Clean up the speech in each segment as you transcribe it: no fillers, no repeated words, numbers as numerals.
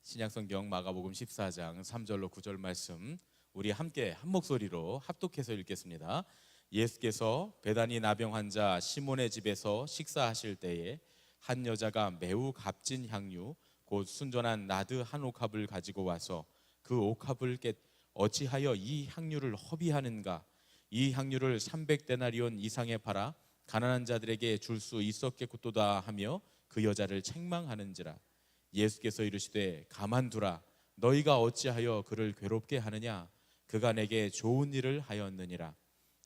신약성경 마가복음 14장 3절로 9절 말씀 우리 함께 한 목소리로 합독해서 읽겠습니다. 예수께서 베다니 나병 환자 시몬의 집에서 식사하실 때에 한 여자가 매우 값진 향유 곧 순전한 나드 한 옥합을 가지고 와서 그 옥합을 어찌하여 이 향유를 허비하는가? 이 향유를 300데나리온 이상에 팔아 가난한 자들에게 줄 수 있었겠도다 하며 그 여자를 책망하는지라. 예수께서 이르시되 가만두라. 너희가 어찌하여 그를 괴롭게 하느냐? 그가 내게 좋은 일을 하였느니라.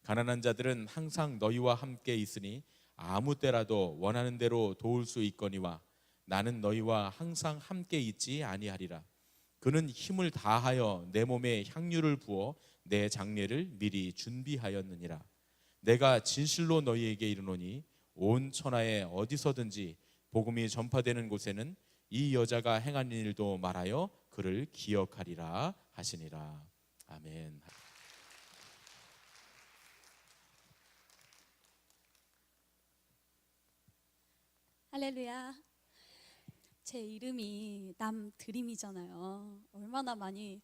가난한 자들은 항상 너희와 함께 있으니 아무 때라도 원하는 대로 도울 수 있거니와 나는 너희와 항상 함께 있지 아니하리라. 그는 힘을 다하여 내 몸에 향유를 부어 내 장례를 미리 준비하였느니라. 내가 진실로 너희에게 이르노니 온 천하에 어디서든지 복음이 전파되는 곳에는 이 여자가 행한 일도 말하여 그를 기억하리라 하시니라. 아멘. 할렐루야. 제 이름이 남드림이잖아요. 얼마나 많이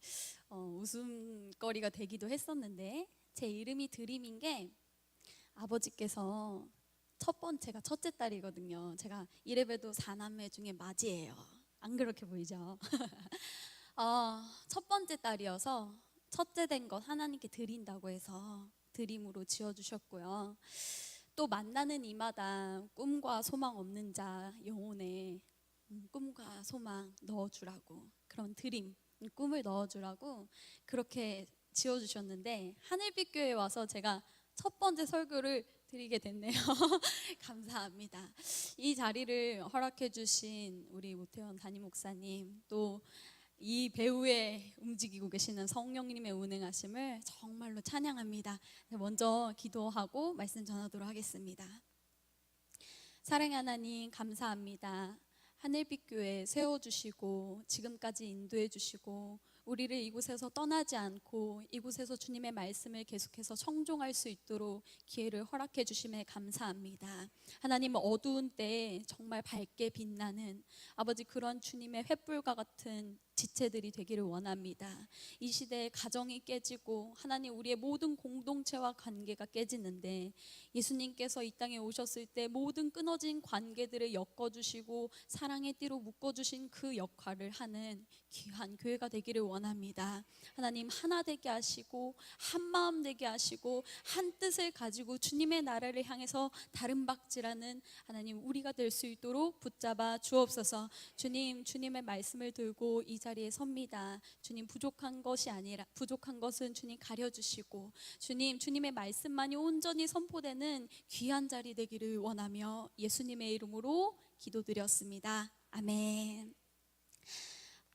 웃음거리가 되기도 했었는데, 제 이름이 드림인 게 아버지께서 제가 첫째 딸이거든요. 제가 이래봬도 4남매 중에 맞이예요. 안 그렇게 보이죠? 첫 번째 딸이어서 첫째 된 것 하나님께 드린다고 해서 드림으로 지어주셨고요. 또 만나는 이마다 꿈과 소망 없는 자 영혼에 꿈과 소망 넣어주라고, 그런 드림, 꿈을 넣어주라고 그렇게 지어주셨는데, 하늘빛 교회에 와서 제가 첫 번째 설교를 드리게 됐네요. 감사합니다. 이 자리를 허락해 주신 우리 오태원 담임 목사님, 또 이 배후에 움직이고 계시는 성령님의 운행하심을 정말로 찬양합니다. 먼저 기도하고 말씀 전하도록 하겠습니다. 사랑의 하나님, 감사합니다. 하늘빛 교회 세워주시고 지금까지 인도해 주시고 우리를 이곳에서 떠나지 않고 이곳에서 주님의 말씀을 계속해서 청종할 수 있도록 기회를 허락해 주심에 감사합니다. 하나님, 어두운 때에 정말 밝게 빛나는 아버지, 그런 주님의 횃불과 같은 지체들이 되기를 원합니다. 이 시대에 가정이 깨지고 하나님, 우리의 모든 공동체와 관계가 깨지는데 예수님께서 이 땅에 오셨을 때 모든 끊어진 관계들을 엮어주시고 사랑의 띠로 묶어주신 그 역할을 하는 귀한 교회가 되기를 원합니다. 하나님, 하나 되게 하시고 한 마음 되게 하시고 한 뜻을 가지고 주님의 나라를 향해서 다름박질하는 하나님, 우리가 될 수 있도록 붙잡아 주옵소서. 주님, 주님의 말씀을 들고 이 자리에 섭니다. 주님, 부족한 것은 주님 가려주시고 주님, 주님의 말씀만이 온전히 선포되는 귀한 자리 되기를 원하며 예수님의 이름으로 기도드렸습니다. 아멘.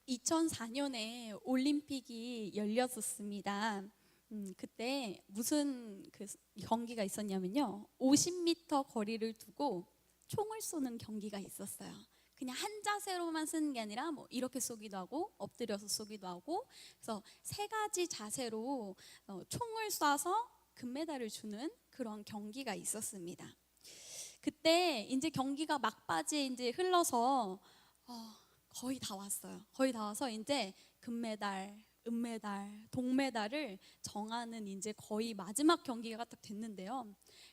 2004년에 올림픽이 열렸었습니다. 그때 무슨 경기가 있었냐면요, 50m 거리를 두고 총을 쏘는 경기가 있었어요. 그냥 한 자세로만 쓰는 게 아니라 뭐 이렇게 쏘기도 하고 엎드려서 쏘기도 하고, 그래서 세 가지 자세로 총을 쏴서 금메달을 주는 그런 경기가 있었습니다. 그때 이제 경기가 막바지에 이제 흘러서 거의 다 왔어요. 거의 다 와서 이제 금메달, 은메달, 동메달을 정하는 이제 거의 마지막 경기가 딱 됐는데요.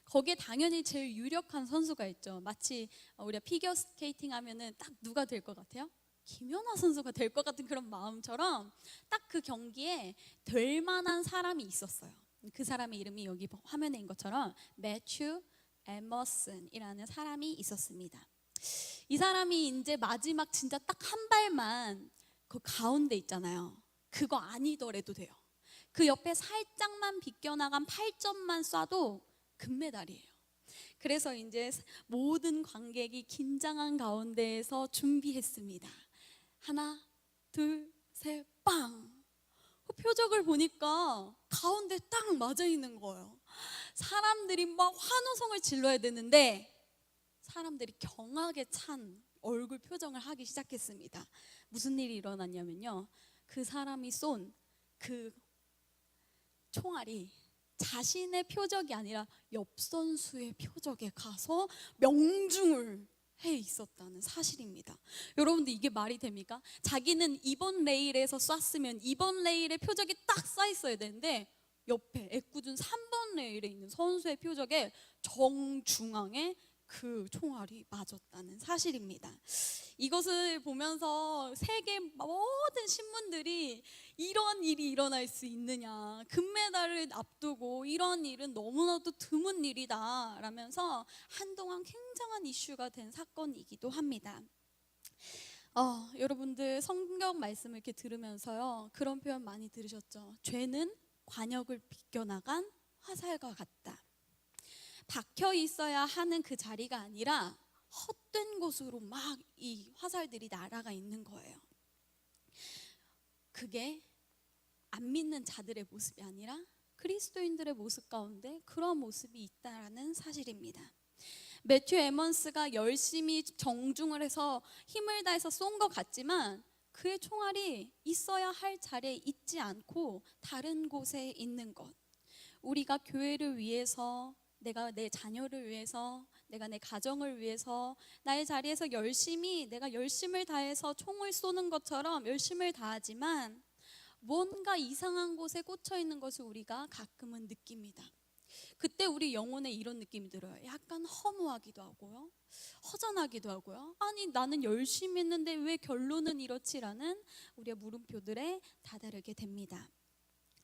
거기에 당연히 제일 유력한 선수가 있죠. 마치 우리가 피겨 스케이팅 하면은 딱 누가 될 것 같아요? 김연아 선수가 될 것 같은 그런 마음처럼 딱 그 경기에 될 만한 사람이 있었어요. 그 사람의 이름이 여기 화면에 있는 것처럼 매튜 에머슨이라는 사람이 있었습니다. 이 사람이 이제 마지막 진짜 딱 한 발만 그 가운데 있잖아요. 그거 아니더라도 돼요. 그 옆에 살짝만 비껴나간 8점만 쏴도 금메달이에요. 그래서 이제 모든 관객이 긴장한 가운데에서 준비했습니다. 하나, 둘, 셋, 빵! 그 표적을 보니까 가운데 딱 맞아 있는 거예요. 사람들이 막 환호성을 질러야 되는데 사람들이 경악에 찬 얼굴 표정을 하기 시작했습니다. 무슨 일이 일어났냐면요, 그 사람이 쏜 그 총알이 자신의 표적이 아니라 옆 선수의 표적에 가서 명중을 해 있었다는 사실입니다. 여러분들 이게 말이 됩니까? 자기는 이번 레일에서 쐈으면 이번 레일에 표적이 딱 써 있어야 되는데 옆에 애꿎은 3번 레일에 있는 선수의 표적에 정중앙에 그 총알이 맞았다는 사실입니다. 이것을 보면서 세계 모든 신문들이 이런 일이 일어날 수 있느냐, 금메달을 앞두고 이런 일은 너무나도 드문 일이다 라면서 한동안 굉장한 이슈가 된 사건이기도 합니다. 여러분들 성경 말씀을 이렇게 들으면서요, 그런 표현 많이 들으셨죠? 죄는 관역을 비껴나간 화살과 같다. 박혀 있어야 하는 그 자리가 아니라 헛된 곳으로 막 이 화살들이 날아가 있는 거예요. 그게 안 믿는 자들의 모습이 아니라 그리스도인들의 모습 가운데 그런 모습이 있다라는 사실입니다. 매튜 에먼스가 열심히 정중을 해서 힘을 다해서 쏜 것 같지만 그의 총알이 있어야 할 자리에 있지 않고 다른 곳에 있는 것. 우리가 교회를 위해서, 내가 내 자녀를 위해서, 내가 내 가정을 위해서 나의 자리에서 내가 열심을 다해서 총을 쏘는 것처럼 열심을 다하지만 뭔가 이상한 곳에 꽂혀 있는 것을 우리가 가끔은 느낍니다. 그때 우리 영혼에 이런 느낌이 들어요. 약간 허무하기도 하고요, 허전하기도 하고요. 아니 나는 열심히 했는데 왜 결론은 이렇지라는 우리의 물음표들에 다다르게 됩니다.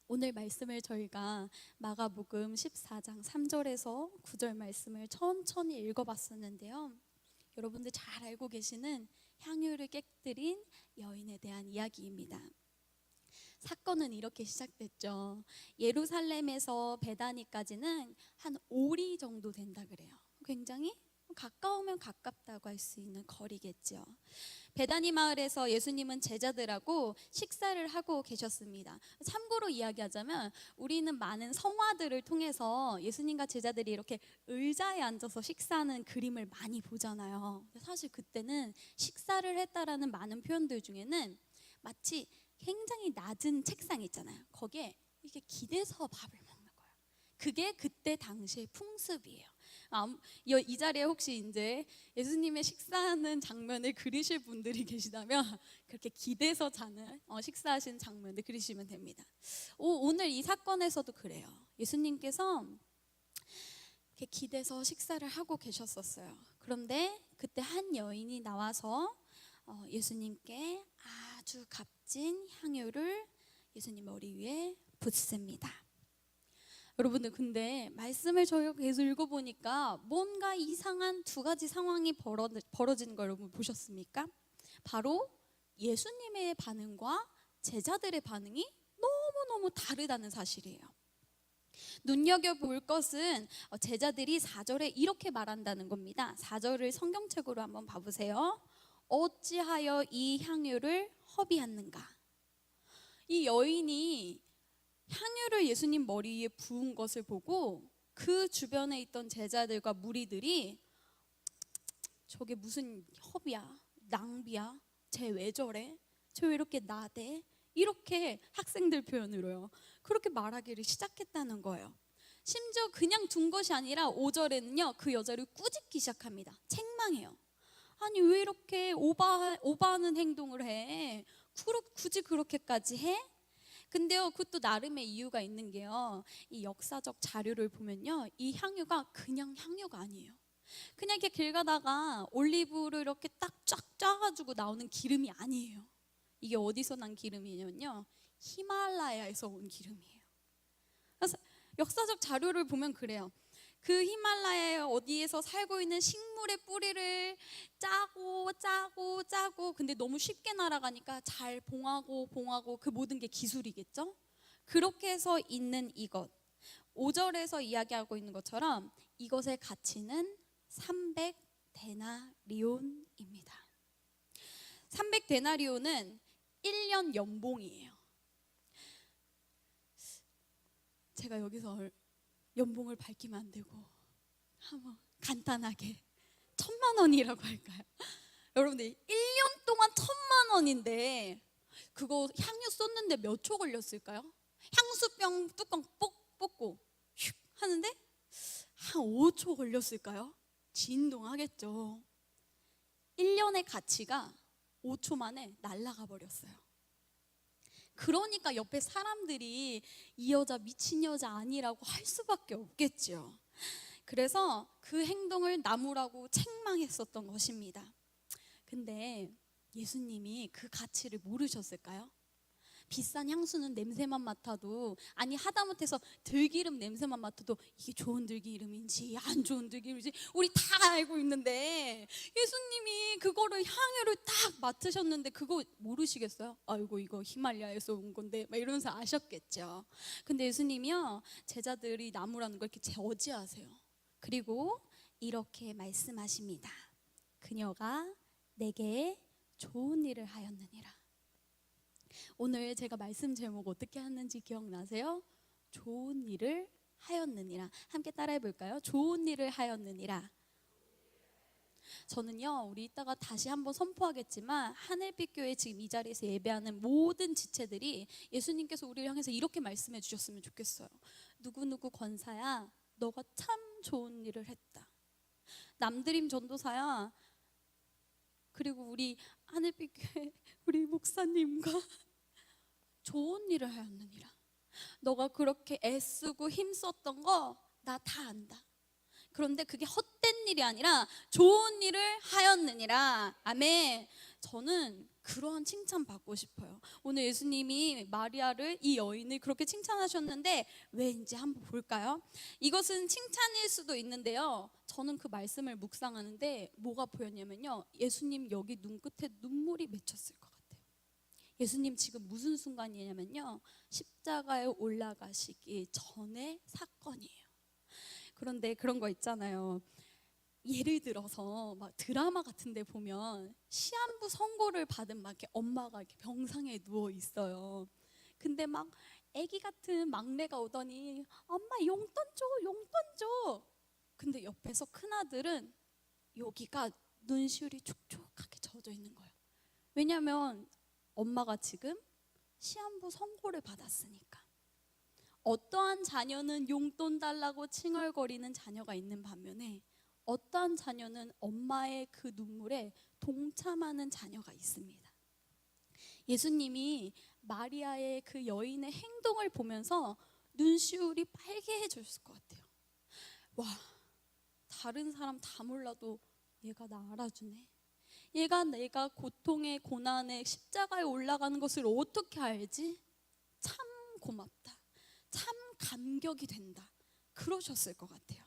오늘 말씀을 저희가 마가복음 14장 3절에서 9절 말씀을 천천히 읽어봤었는데요, 여러분들 잘 알고 계시는 향유를 깨뜨린 여인에 대한 이야기입니다. 사건은 이렇게 시작됐죠. 예루살렘에서 베다니까지는 한 5리 정도 된다 그래요. 굉장히 가까우면 가깝다고 할 수 있는 거리겠죠. 베다니 마을에서 예수님은 제자들하고 식사를 하고 계셨습니다. 참고로 이야기하자면 우리는 많은 성화들을 통해서 예수님과 제자들이 이렇게 의자에 앉아서 식사하는 그림을 많이 보잖아요. 사실 그때는 식사를 했다라는 많은 표현들 중에는 마치 굉장히 낮은 책상 있잖아요. 거기에 이렇게 기대서 밥을 먹는 거예요. 그게 그때 당시의 풍습이에요. 이 자리에 혹시 이제 예수님의 식사하는 장면을 그리실 분들이 계시다면 그렇게 기대서 식사하시는 장면을 그리시면 됩니다. 오늘 이 사건에서도 그래요. 예수님께서 이렇게 기대서 식사를 하고 계셨었어요. 그런데 그때 한 여인이 나와서 예수님께 아주 값진 향유를 예수님 머리 위에 붓습니다. 여러분들 근데 말씀을 저희가 계속 읽어보니까 뭔가 이상한 두 가지 상황이 벌어지는 거 여러분 보셨습니까? 바로 예수님의 반응과 제자들의 반응이 너무너무 다르다는 사실이에요. 눈여겨볼 것은 제자들이 4절에 이렇게 말한다는 겁니다. 4절을 성경책으로 한번 봐보세요. 어찌하여 이 향유를 허비했는가? 이 여인이 향유를 예수님 머리 위에 부은 것을 보고 그 주변에 있던 제자들과 무리들이 저게 무슨 허비야, 낭비야, 쟤 왜 저래, 쟤 왜 이렇게 나대, 이렇게 학생들 표현으로요, 그렇게 말하기를 시작했다는 거예요. 심지어 그냥 둔 것이 아니라 5절에는요 그 여자를 꾸짖기 시작합니다. 책망해요. 아니 왜 이렇게 오버하는 행동을 해? 굳이 그렇게까지 해? 근데요 그것도 나름의 이유가 있는 게요, 이 역사적 자료를 보면요 이 향유가 그냥 향유가 아니에요. 그냥 이렇게 길 가다가 올리브를 이렇게 딱 쫙 짜가지고 나오는 기름이 아니에요. 이게 어디서 난 기름이냐면요 히말라야에서 온 기름이에요. 그래서 역사적 자료를 보면 그래요. 그 히말라야 어디에서 살고 있는 식물의 뿌리를 짜고 근데 너무 쉽게 날아가니까 잘 봉하고 그 모든 게 기술이겠죠. 그렇게 해서 있는 이것, 5절에서 이야기하고 있는 것처럼 이것의 가치는 300데나리온입니다. 300데나리온은 1년 연봉이에요. 제가 여기서 연봉을 밝히면 안 되고 한번 간단하게 1,000만 원이라고 할까요? 여러분들 1년 동안 1,000만 원인데 그거 향유 쏟는데 몇 초 걸렸을까요? 향수병 뚜껑 뽑고 슉 하는데 한 5초 걸렸을까요? 진동하겠죠. 1년의 가치가 5초 만에 날아가 버렸어요. 그러니까 옆에 사람들이 이 여자 미친 여자 아니라고 할 수밖에 없겠죠. 그래서 그 행동을 나무라고 책망했었던 것입니다. 근데 예수님이 그 가치를 모르셨을까요? 비싼 향수는 냄새만 맡아도, 아니 하다못해서 들기름 냄새만 맡아도 이게 좋은 들기름인지 안 좋은 들기름인지 우리 다 알고 있는데, 예수님이 그거를 향유를 딱 맡으셨는데 그거 모르시겠어요? 아이고 이거 히말라야에서 온 건데 막 이러면서 아셨겠죠. 근데 예수님이요, 제자들이 나무라는 걸 이렇게 저지하세요. 그리고 이렇게 말씀하십니다. 그녀가 내게 좋은 일을 하였느니라. 오늘 제가 말씀 제목 어떻게 하는지 기억나세요? 좋은 일을 하였느니라. 함께 따라해 볼까요? 좋은 일을 하였느니라. 저는요, 우리 이따가 다시 한번 선포하겠지만 하늘빛 교회 지금 이 자리에서 예배하는 모든 지체들이 예수님께서 우리를 향해서 이렇게 말씀해 주셨으면 좋겠어요. 누구누구 권사야, 너가 참 좋은 일을 했다. 남드림 전도사야, 그리고 우리 하늘빛 교회 우리 목사님과 좋은 일을 하였느니라. 너가 그렇게 애쓰고 힘썼던 거 나 다 안다. 그런데 그게 헛된 일이 아니라 좋은 일을 하였느니라. 아멘. 저는 그러한 칭찬 받고 싶어요. 오늘 예수님이 마리아를, 이 여인을 그렇게 칭찬하셨는데 왜인지 한번 볼까요? 이것은 칭찬일 수도 있는데요, 저는 그 말씀을 묵상하는데 뭐가 보였냐면요, 예수님 여기 눈끝에 눈물이 맺혔을 것 같아요. 예수님 지금 무슨 순간이냐면요, 십자가에 올라가시기 전의 사건이에요. 그런데 그런 거 있잖아요. 예를 들어서 막 드라마 같은 데 보면 시한부 선고를 받은 막 이렇게 엄마가 이렇게 병상에 누워 있어요. 근데 막 아기 같은 막내가 오더니 엄마 용돈 줘, 용돈 줘. 근데 옆에서 큰아들은 여기가 눈시울이 촉촉하게 젖어 있는 거예요. 왜냐면 엄마가 지금 시한부 선고를 받았으니까. 어떠한 자녀는 용돈 달라고 칭얼거리는 자녀가 있는 반면에 어떠한 자녀는 엄마의 그 눈물에 동참하는 자녀가 있습니다. 예수님이 마리아의 그 여인의 행동을 보면서 눈시울이 빨개졌을 것 같아요. 와, 다른 사람 다 몰라도 얘가 나 알아주네. 얘가 내가 고통에 고난에 십자가에 올라가는 것을 어떻게 알지? 참 고맙다. 참 감격이 된다. 그러셨을 것 같아요.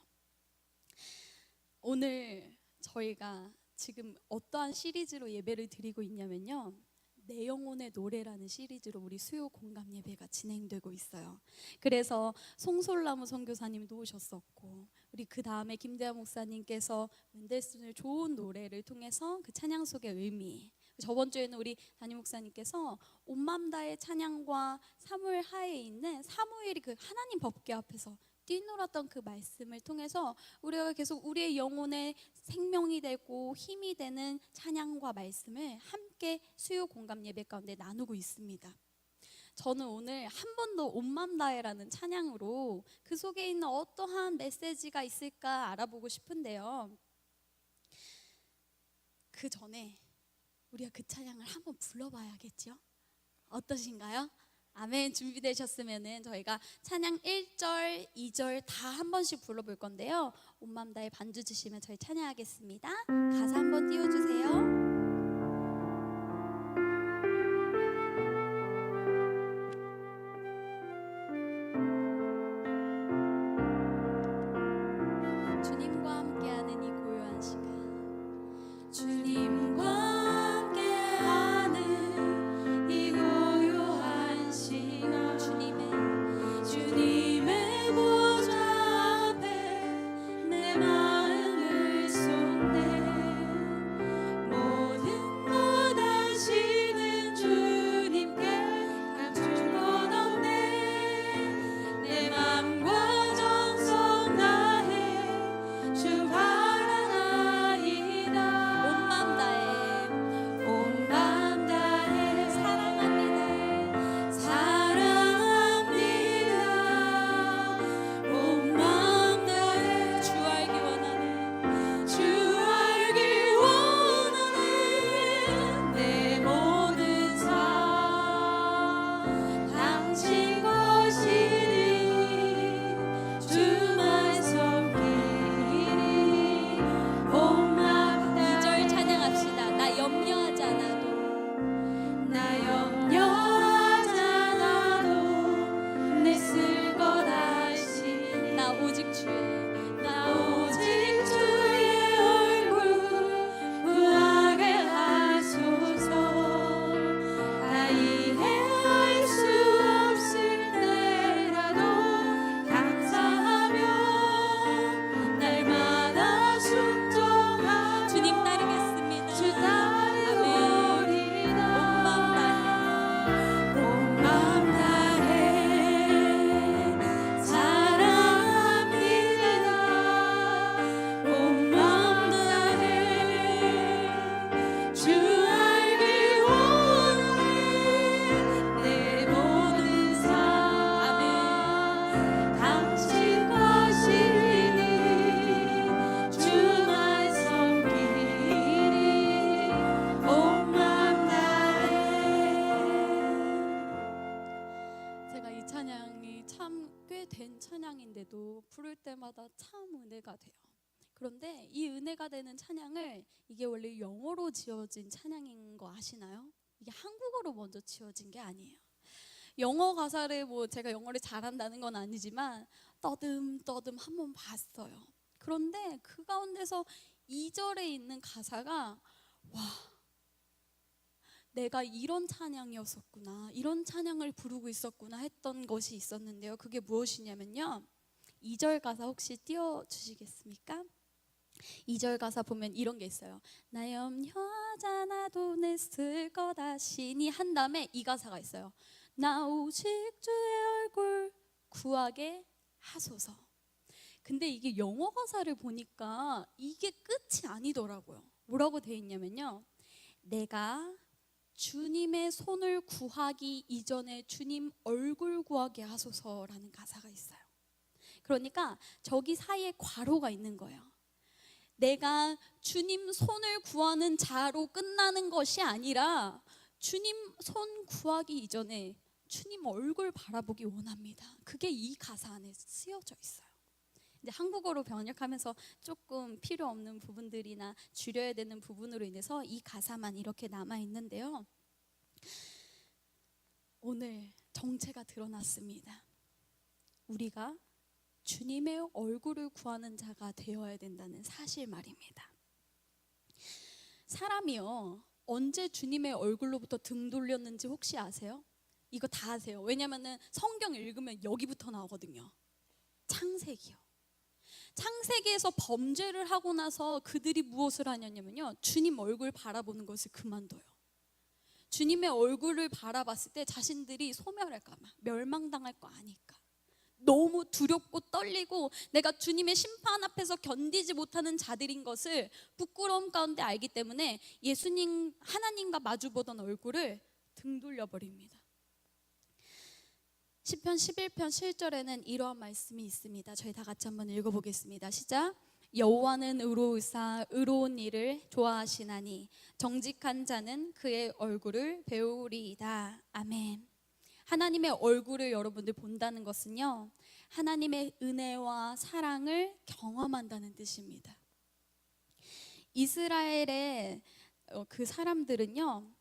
오늘 저희가 지금 어떠한 시리즈로 예배를 드리고 있냐면요, 내 영혼의 노래라는 시리즈로 우리 수요 공감 예배가 진행되고 있어요. 그래서 송솔나무 선교사님도 오셨었고, 우리 그 다음에 김대하 목사님께서 멘델슨의 좋은 노래를 통해서 그 찬양 속의 의미, 저번 주에는 우리 담임 목사님께서 온 맘 다의 찬양과 사무엘 하에 있는 사무엘이 그 하나님 법궤 앞에서 뛰놀았던 그 말씀을 통해서 우리가 계속 우리의 영혼의 생명이 되고 힘이 되는 찬양과 말씀을 함께 수요 공감 예배 가운데 나누고 있습니다. 저는 오늘 한 번 더 온 맘 다해라는 찬양으로 그 속에 있는 어떠한 메시지가 있을까 알아보고 싶은데요, 그 전에 우리가 그 찬양을 한번 불러봐야겠죠? 어떠신가요? 아멘. 준비되셨으면 저희가 찬양 1절, 2절 다 한 번씩 불러볼 건데요, 온 맘 다해 반주 주시면 저희 찬양하겠습니다. 가사 한번 띄워주세요. 주님과 함께하는 이 고요한 시간, 주님과 함께하는 이 고요한 시간, 주님의 보좌 앞에 내 마음을 쏟네. 부르고 부를 때마다 참 은혜가 돼요. 그런데 이 은혜가 되는 찬양을 이게 원래 영어로 지어진 찬양인 거 아시나요? 이게 한국어로 먼저 지어진 게 아니에요. 영어 가사를 뭐 제가 영어를 잘한다는 건 아니지만 떠듬떠듬 한번 봤어요. 그런데 그 가운데서 2절에 있는 가사가 와, 내가 이런 찬양이었었구나, 이런 찬양을 부르고 있었구나 했던 것이 있었는데요. 그게 무엇이냐면요, 2절 가사 혹시 띄워주시겠습니까? 2절 가사 보면 이런 게 있어요. 나 염려하지 않아도 냈을 거다 시니 한 다음에 이 가사가 있어요. 나 오직 주의 얼굴 구하게 하소서. 근데 이게 영어 가사를 보니까 이게 끝이 아니더라고요. 뭐라고 돼 있냐면요, 내가 주님의 손을 구하기 이전에 주님 얼굴 구하게 하소서라는 가사가 있어요. 그러니까 저기 사이에 괄호가 있는 거예요. 내가 주님 손을 구하는 자로 끝나는 것이 아니라 주님 손 구하기 이전에 주님 얼굴 바라보기 원합니다. 그게 이 가사 안에 쓰여져 있어요. 이제 한국어로 번역하면서 조금 필요 없는 부분들이나 줄여야 되는 부분으로 인해서 이 가사만 이렇게 남아 있는데요. 오늘 정체가 드러났습니다. 우리가 주님의 얼굴을 구하는 자가 되어야 된다는 사실 말입니다. 사람이요, 언제 주님의 얼굴로부터 등 돌렸는지 혹시 아세요? 이거 다 아세요. 왜냐면은 성경 읽으면 여기부터 나오거든요. 창세기요. 창세기에서 범죄를 하고 나서 그들이 무엇을 하냐면요, 주님 얼굴 바라보는 것을 그만둬요. 주님의 얼굴을 바라봤을 때 자신들이 소멸할까 봐, 멸망당할 거 아니까 너무 두렵고 떨리고 내가 주님의 심판 앞에서 견디지 못하는 자들인 것을 부끄러움 가운데 알기 때문에 예수님 하나님과 마주보던 얼굴을 등 돌려버립니다. 시편 11편 7절에는 이러한 말씀이 있습니다. 저희 다 같이 한번 읽어보겠습니다. 시작. 여호와는 의로우사 의로운 일을 좋아하시나니 정직한 자는 그의 얼굴을 배우리이다. 아멘. 하나님의 얼굴을 여러분들 본다는 것은요, 하나님의 은혜와 사랑을 경험한다는 뜻입니다. 이스라엘의 그 사람들은요,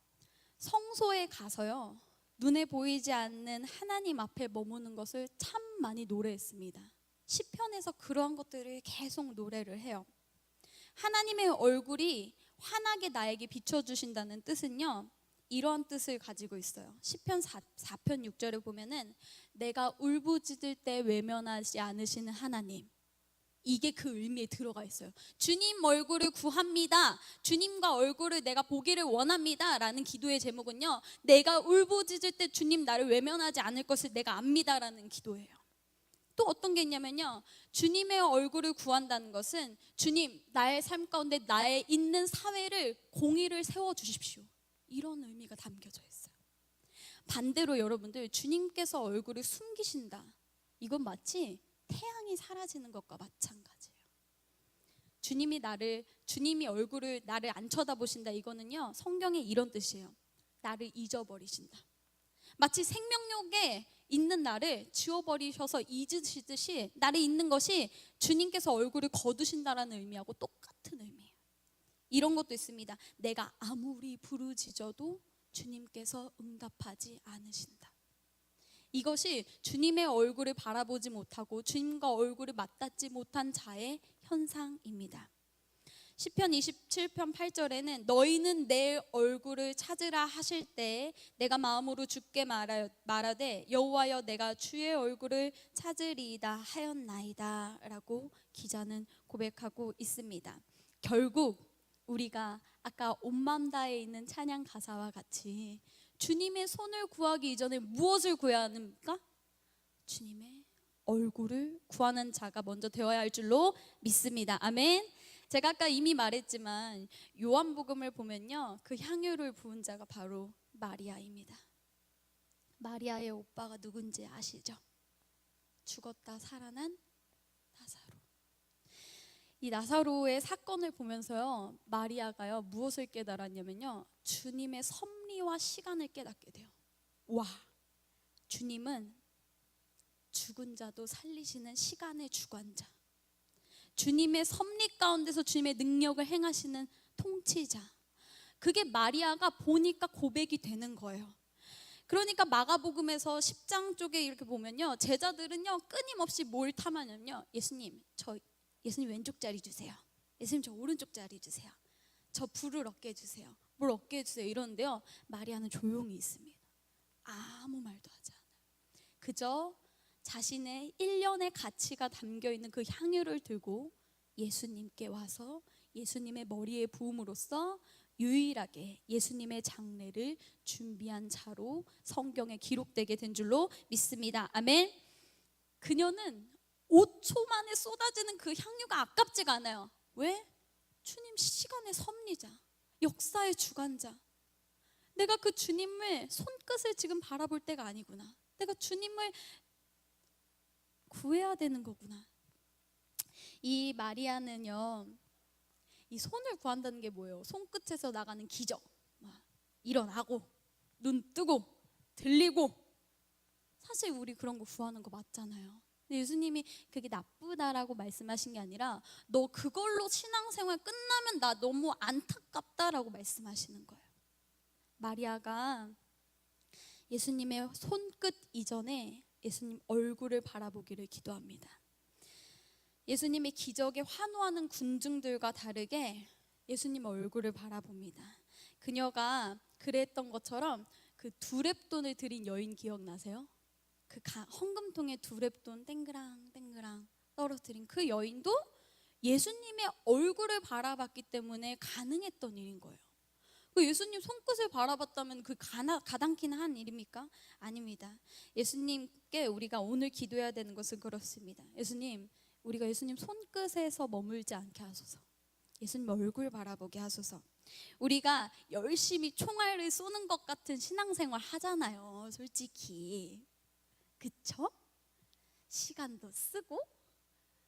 성소에 가서요, 눈에 보이지 않는 하나님 앞에 머무는 것을 참 많이 노래했습니다. 시편에서 그러한 것들을 계속 노래를 해요. 하나님의 얼굴이 환하게 나에게 비춰주신다는 뜻은요, 이러한 뜻을 가지고 있어요. 시편 4편 6절에 보면은 내가 울부짖을 때 외면하지 않으시는 하나님, 이게 그 의미에 들어가 있어요. 주님 얼굴을 구합니다, 주님과 얼굴을 내가 보기를 원합니다 라는 기도의 제목은요, 내가 울부짖을 때 주님 나를 외면하지 않을 것을 내가 압니다 라는 기도예요. 또 어떤 게 있냐면요, 주님의 얼굴을 구한다는 것은 주님, 나의 삶 가운데 나의 있는 사회를 공의를 세워주십시오, 이런 의미가 담겨져 있어요. 반대로 여러분들, 주님께서 얼굴을 숨기신다, 이건 마치 태양이 사라지는 것과 마찬가지예요. 주님이 얼굴을 나를 안 쳐다보신다, 이거는요, 성경에 이런 뜻이에요. 나를 잊어버리신다. 마치 생명력에 있는 나를 지워버리셔서 잊으시듯이 나를 잊는 것이 주님께서 얼굴을 거두신다라는 의미하고 똑같은 의미예요. 이런 것도 있습니다. 내가 아무리 부르짖어도 주님께서 응답하지 않으신다. 이것이 주님의 얼굴을 바라보지 못하고 주님과 얼굴을 맞닿지 못한 자의 현상입니다. 시편 27편 8절에는 너희는 내 얼굴을 찾으라 하실 때에 내가 마음으로 주께 말하되 여호와여 내가 주의 얼굴을 찾으리이다 하였나이다 라고 기자는 고백하고 있습니다. 결국 우리가 아까 온 마음 다해 있는 찬양 가사와 같이 주님의 손을 구하기 이전에 무엇을 구해야 합니까? 주님의 얼굴을 구하는 자가 먼저 되어야 할 줄로 믿습니다. 아멘. 제가 아까 이미 말했지만 요한복음을 보면요, 그 향유를 부은 자가 바로 마리아입니다. 마리아의 오빠가 누군지 아시죠? 죽었다 살아난 나사로. 이 나사로의 사건을 보면서요, 마리아가요 무엇을 깨달았냐면요, 주님의 섭리와 시간을 깨닫게 돼요. 와, 주님은 죽은 자도 살리시는 시간의 주관자, 주님의 섭리 가운데서 주님의 능력을 행하시는 통치자. 그게 마리아가 보니까 고백이 되는 거예요. 그러니까 마가복음에서 10장 쪽에 이렇게 보면요, 제자들은요 끊임없이 뭘 탐하냐면요, 예수님 왼쪽 자리 주세요, 예수님 저 오른쪽 자리 주세요, 저 불을 얻게 해주세요, 뭘 얻게 해주세요 이러는데요, 마리아는 조용히 있습니다. 아무 말도 하지 않아요. 그저 자신의 1년의 가치가 담겨있는 그 향유를 들고 예수님께 와서 예수님의 머리에 부음으로써 유일하게 예수님의 장례를 준비한 자로 성경에 기록되게 된 줄로 믿습니다. 아멘. 그녀는 5초 만에 쏟아지는 그 향유가 아깝지가 않아요. 왜? 주님 시간의 섭리자, 역사의 주관자. 내가 그 주님을 손끝을 지금 바라볼 때가 아니구나, 내가 주님을 구해야 되는 거구나. 이 마리아는요, 이 손을 구한다는 게 뭐예요? 손끝에서 나가는 기적, 일어나고 눈 뜨고 들리고. 사실 우리 그런 거 구하는 거 맞잖아요. 근데 예수님이 그게 나쁘다라고 말씀하신 게 아니라 너 그걸로 신앙생활 끝나면 나 너무 안타깝다라고 말씀하시는 거예요. 마리아가 예수님의 손끝 이전에 예수님 얼굴을 바라보기를 기도합니다. 예수님의 기적에 환호하는 군중들과 다르게 예수님 얼굴을 바라봅니다. 그녀가 그랬던 것처럼 그 두렙돈을 드린 여인 기억나세요? 그 헌금통에 두렙돈 땡그랑 땡그랑 떨어뜨린 그 여인도 예수님의 얼굴을 바라봤기 때문에 가능했던 일인 거예요. 그 예수님 손끝을 바라봤다면 그 가당키는 한 일입니까? 아닙니다. 예수님께 우리가 오늘 기도해야 되는 것은 그렇습니다. 예수님, 우리가 예수님 손끝에서 머물지 않게 하소서. 예수님 얼굴 바라보게 하소서. 우리가 열심히 총알을 쏘는 것 같은 신앙생활 하잖아요, 솔직히. 그쵸? 시간도 쓰고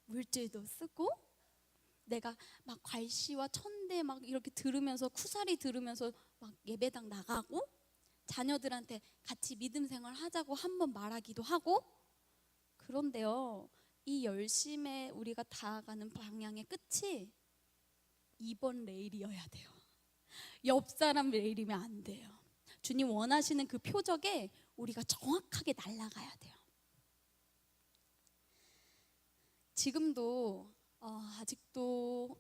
물질도 쓰고, 내가 막 괄시와 천대 막 이렇게 들으면서 쿠사리 들으면서 막 예배당 나가고, 자녀들한테 같이 믿음 생활 하자고 한번 말하기도 하고. 그런데요, 이 열심에 우리가 다가가는 방향의 끝이 2번 레일이어야 돼요. 옆 사람 레일이면 안 돼요. 주님 원하시는 그 표적에 우리가 정확하게 날아가야 돼요. 지금도 아직도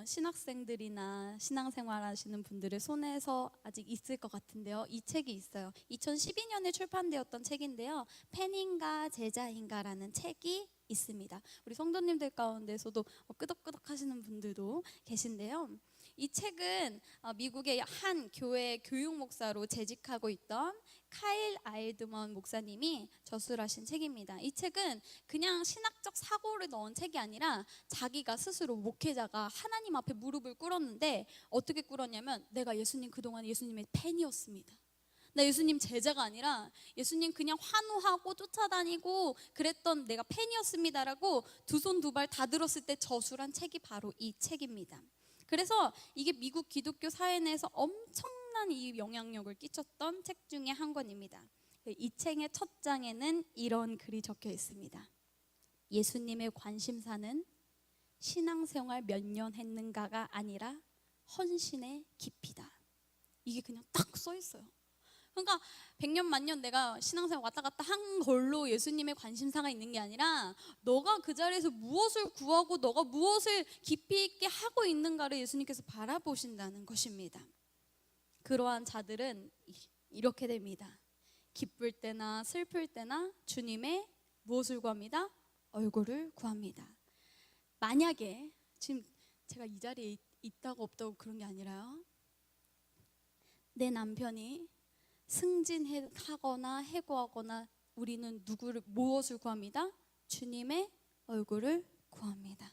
신학생들이나 신앙생활 하시는 분들의 손에서 아직 있을 것 같은데요, 이 책이 있어요. 2012년에 출판되었던 책인데요, 팬인가 제자인가라는 책이 있습니다. 우리 성도님들 가운데서도 끄덕끄덕 하시는 분들도 계신데요, 이 책은 미국의 한 교회 교육 목사로 재직하고 있던 카일 아일드먼 목사님이 저술하신 책입니다. 이 책은 그냥 신학적 사고를 넣은 책이 아니라 자기가 스스로 목회자가 하나님 앞에 무릎을 꿇었는데, 어떻게 꿇었냐면, 내가 예수님 그동안 예수님의 팬이었습니다. 나 예수님 제자가 아니라 예수님 그냥 환호하고 쫓아다니고 그랬던 내가 팬이었습니다라고 두 손 두 발 다 들었을 때 저술한 책이 바로 이 책입니다. 그래서 이게 미국 기독교 사회 내에서 엄청난 이 영향력을 끼쳤던 책 중에 한 권입니다. 이 책의 첫 장에는 이런 글이 적혀 있습니다. 예수님의 관심사는 신앙생활 몇 년 했는가가 아니라 헌신의 깊이다. 이게 그냥 딱 써 있어요. 그러니까 100년 만년 내가 신앙생활 왔다 갔다 한 걸로 예수님의 관심사가 있는 게 아니라, 너가 그 자리에서 무엇을 구하고 너가 무엇을 깊이 있게 하고 있는가를 예수님께서 바라보신다는 것입니다. 그러한 자들은 이렇게 됩니다. 기쁠 때나 슬플 때나 주님의 무엇을 구합니다? 얼굴을 구합니다. 만약에 지금 제가 이 자리에 있다고 없다고 그런 게 아니라요, 내 남편이 승진하거나 해고하거나 우리는 무엇을 구합니다? 주님의 얼굴을 구합니다.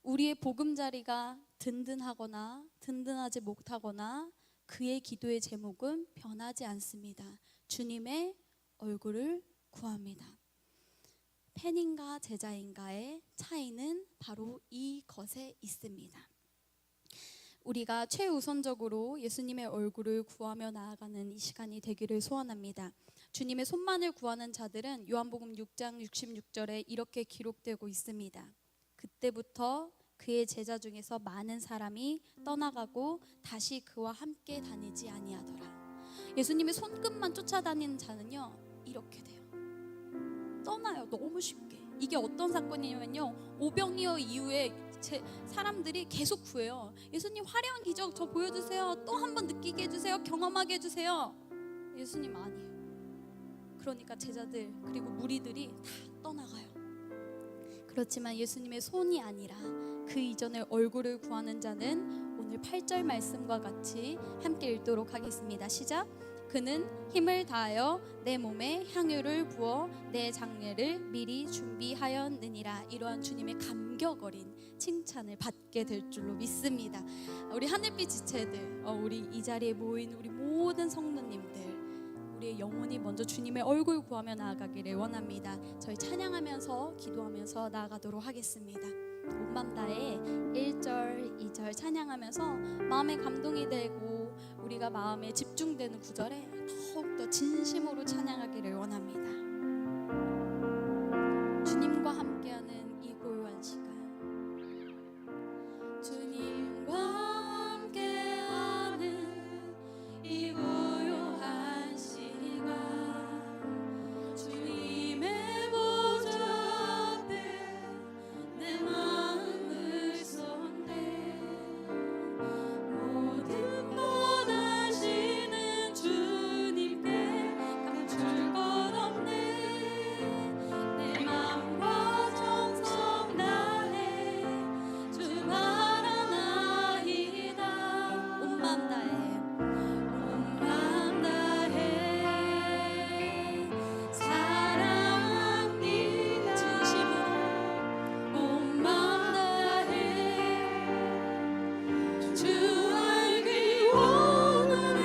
우리의 보금자리가 든든하거나 든든하지 못하거나 그의 기도의 제목은 변하지 않습니다. 주님의 얼굴을 구합니다. 팬인가 제자인가의 차이는 바로 이것에 있습니다. 우리가 최우선적으로 예수님의 얼굴을 구하며 나아가는 이 시간이 되기를 소원합니다. 주님의 손만을 구하는 자들은 요한복음 6장 66절에 이렇게 기록되고 있습니다. 그때부터 그의 제자 중에서 많은 사람이 떠나가고 다시 그와 함께 다니지 아니하더라. 예수님의 손끝만 쫓아다니는 자는요 이렇게 돼요. 떠나요. 너무 쉽게. 이게 어떤 사건이냐면요, 오병이어 이후에 사람들이 계속 구해요. 예수님 화려한 기적 저 보여주세요. 또 한 번 느끼게 해주세요. 경험하게 해주세요. 예수님 아니에요. 그러니까 제자들 그리고 무리들이 다 떠나가요. 그렇지만 예수님의 손이 아니라 그 이전에 얼굴을 구하는 자는 오늘 8절 말씀과 같이 함께 읽도록 하겠습니다. 시작. 그는 힘을 다하여 내 몸에 향유를 부어 내 장례를 미리 준비하였느니라. 이러한 주님의 감격 어린 칭찬을 받게 될 줄로 믿습니다. 우리 하늘빛 지체들, 우리 이 자리에 모인 우리 모든 성도님들, 우리의 영혼이 먼저 주님의 얼굴 구하며 나아가기를 원합니다. 저희 찬양하면서 기도하면서 나아가도록 하겠습니다. 온 맘 다해 1절, 2절 찬양하면서 마음에 감동이 되고 우리가 마음에 집중되는 구절에 더욱더 진심으로 찬양하기를 원합니다. 주님과 함께하는 이 고요한 시간, 주님과 함께하는 이 고요한 시간, 주님의 보좌 앞에 내 마음을 쏟네. 모든 것 아시는 주님께 감출 것 없네. 내 마음과 정성 다해 주 바라나이다. 온 마음 다해, 온 마음 다해 사랑합니다. 진심으로 온 마음 다해 주 알기 원하는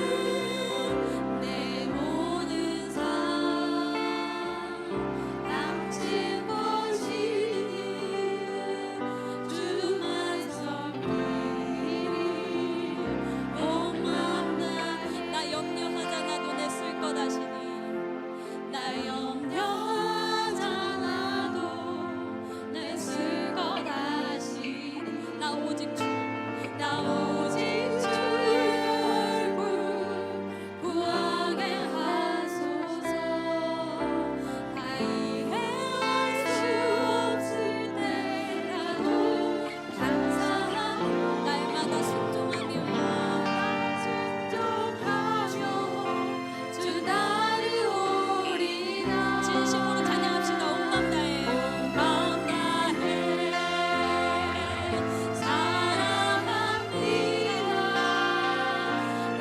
내 모든 삶, 당신 보시니 주만 섬기리. 온 마음 다해 나 염려하잖아도 내 쓸 것 아시니, 나 염려하잖아도 내 쓸 것 아시니. 나 오직 주, 나 오직 주의 얼굴 구하게 하소서. 다 이해할 수 없을 때라도 감사하며 날마다 순종하며 주 따르오리라. 진심으로 찬양합시다. 온 마음 다해, 온 마음 다해 사랑합니다.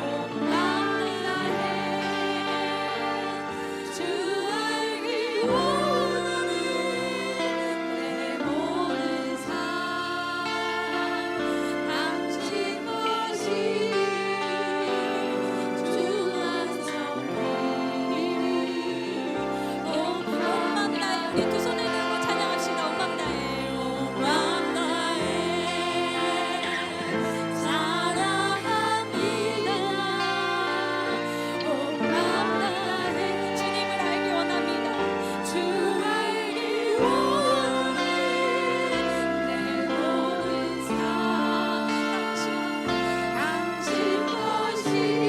온 마음 다해 주 알기 원하는 내 모든 삶, 당신 것이니 주만 섬기리. 온 마음 다해. 우리 두 손을 들고 찬양합시다. 온 마음 다해, 온 마음 다해 사랑합니다. 온 마음 다해 주님을 알기 원합니다. 주 알기 원하는 내 모든 삶, 당신 것이니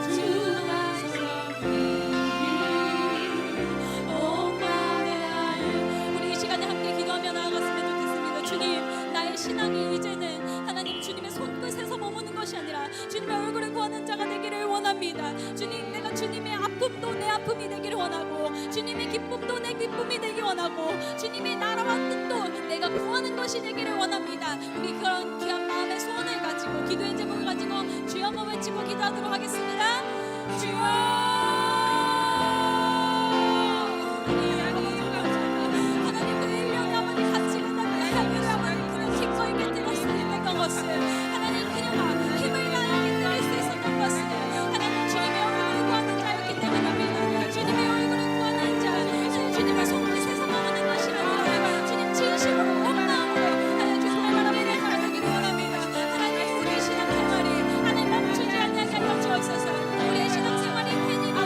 주만 섬기리. 온 마음 다해. 우리 이 시간에 함께 기도하며 나아갔으면 좋겠습니다. 주님, 나의 신앙이 이제는 하나님 주님의 손끝에서 머무는 것이 아니라 주님의 얼굴을 구하는 자가 되기를 원합니다. 주님, 내가 주님의 아픔도 내 아픔이 되기를 원하고, 주님의 기쁨도 내 기쁨이 되기 원하고, 주님의 나라와 뜻도 내가 구하는 것이 되기를 원합니다. 우리 그런 귀한 마음의 소원을 가지고, 기도의 제목을 가지고 주여 한번 외치고 기도하도록 하겠습니다. 주여. 하나님 그 1년에 아버지 같이 간다고 향기를 아버지 그런 기꺼이 깃들 수 있는 것을, 하나님 그녀가 힘을 다해 깃들 수 있었던 것을, 하나님 주님의 얼굴을 구하는 자였기 때문입니다. 주님의 얼굴을 구하는 자, 주님의 손끝에서 머무는 것이 아니라 주님 진심으로 온 마음으로 하나님 주님의 바라보는 자가 되기를 원합니다. 하나님 우리의 신앙생활이 하나님 멈추지 않게 하여 주옵소서. 우리의 신앙생활이 팬이고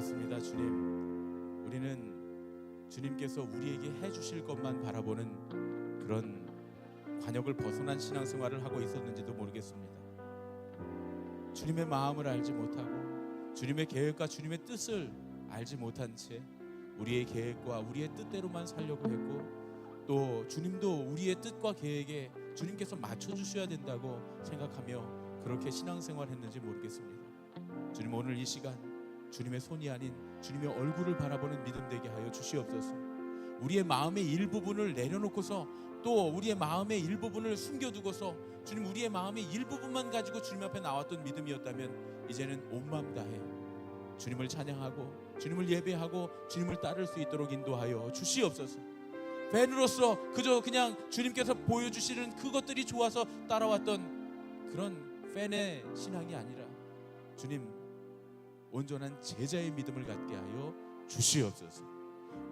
그렇습니다. 주님, 우리는 주님께서 우리에게 해주실 것만 바라보는 그런 관역을 벗어난 신앙생활을 하고 있었는지도 모르겠습니다. 주님의 마음을 알지 못하고 주님의 계획과 주님의 뜻을 알지 못한 채 우리의 계획과 우리의 뜻대로만 살려고 했고, 또 주님도 우리의 뜻과 계획에 주님께서 맞춰주셔야 된다고 생각하며 그렇게 신앙생활 했는지 모르겠습니다. 주님, 오늘 이 시간 주님의 손이 아닌 주님의 얼굴을 바라보는 믿음 되게 하여 주시옵소서. 우리의 마음의 일부분을 내려놓고서 또 우리의 마음의 일부분을 숨겨두고서 주님, 우리의 마음의 일부분만 가지고 주님 앞에 나왔던 믿음이었다면 이제는 온 마음 다해 주님을 찬양하고 주님을 예배하고 주님을 따를 수 있도록 인도하여 주시옵소서. 팬으로서 그저 그냥 주님께서 보여주시는 그것들이 좋아서 따라왔던 그런 팬의 신앙이 아니라 주님, 온전한 제자의 믿음을 갖게 하여 주시옵소서.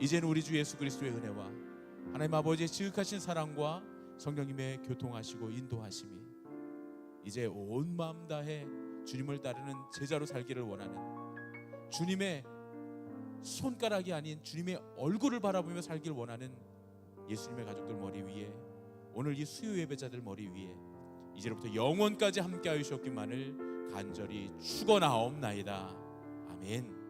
이제는 우리 주 예수 그리스도의 은혜와 하나님 아버지의 지극하신 사랑과 성령님의 교통하시고 인도하심이 이제 온 마음 다해 주님을 따르는 제자로 살기를 원하는, 주님의 손가락이 아닌 주님의 얼굴을 바라보며 살기를 원하는 예수님의 가족들 머리 위에, 오늘 이 수요 예배자들 머리 위에 이제부터 영원까지 함께 하시옵기만을 간절히 축원하옵나이다. 아멘.